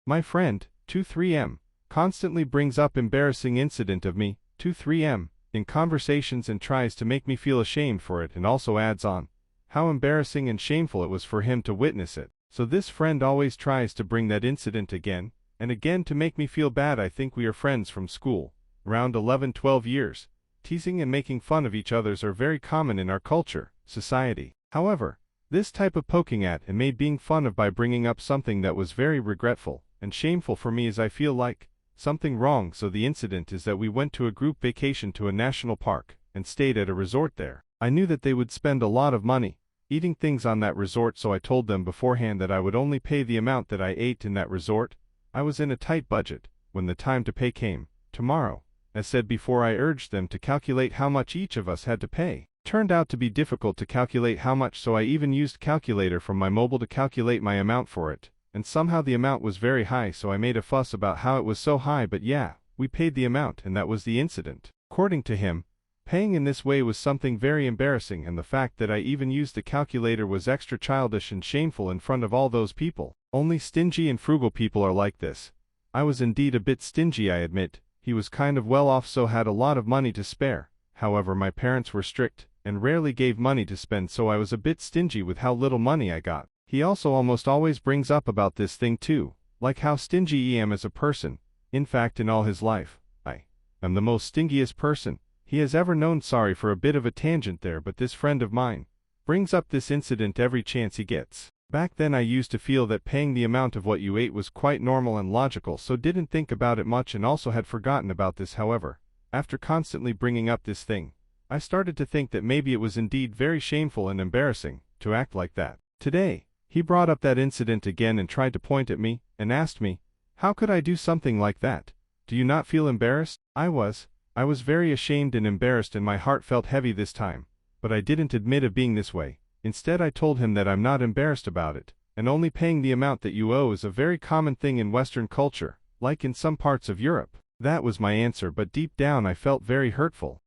My friend, 23M, constantly brings up embarrassing incident of me, 23M, in conversations and tries to make me feel ashamed for it and also adds on how embarrassing and shameful it was for him to witness it. So this friend always tries to bring that incident again and again to make me feel bad. I think we are friends from school, around 11-12 years. Teasing and making fun of each others are very common in our culture, society. However, this type of poking at and made being fun of by bringing up something that was very regretful and shameful for me as I feel like something wrong. So the incident is that we went to a group vacation to a national park and stayed at a resort there. I knew that they would spend a lot of money eating things on that resort, so I told them beforehand that I would only pay the amount that I ate in that resort. I was in a tight budget when the time to pay came, tomorrow. As said before, I urged them to calculate how much each of us had to pay. Turned out to be difficult to calculate how much, so I even used calculator from my mobile to calculate my amount for it, and somehow the amount was very high, so I made a fuss about how it was so high, but yeah, we paid the amount and that was the incident. According to him, paying in this way was something very embarrassing, and the fact that I even used the calculator was extra childish and shameful in front of all those people. Only stingy and frugal people are like this. I was indeed a bit stingy, I admit. He was kind of well off, so had a lot of money to spare. However, my parents were strict and rarely gave money to spend, so I was a bit stingy with how little money I got. He also almost always brings up about this thing too, like how stingy I am as a person. In fact, in all his life, I am the most stingiest person he has ever known. Sorry for a bit of a tangent there, but this friend of mine brings up this incident every chance he gets. Back then I used to feel that paying the amount of what you ate was quite normal and logical, so didn't think about it much and also had forgotten about this. However, after constantly bringing up this thing, I started to think that maybe it was indeed very shameful and embarrassing to act like that. Today, he brought up that incident again and tried to point at me and asked me, how could I do something like that? Do you not feel embarrassed? I was very ashamed and embarrassed, and my heart felt heavy this time, but I didn't admit of being this way. Instead, I told him that I'm not embarrassed about it, and only paying the amount that you owe is a very common thing in Western culture, like in some parts of Europe. That was my answer, but deep down I felt very hurtful.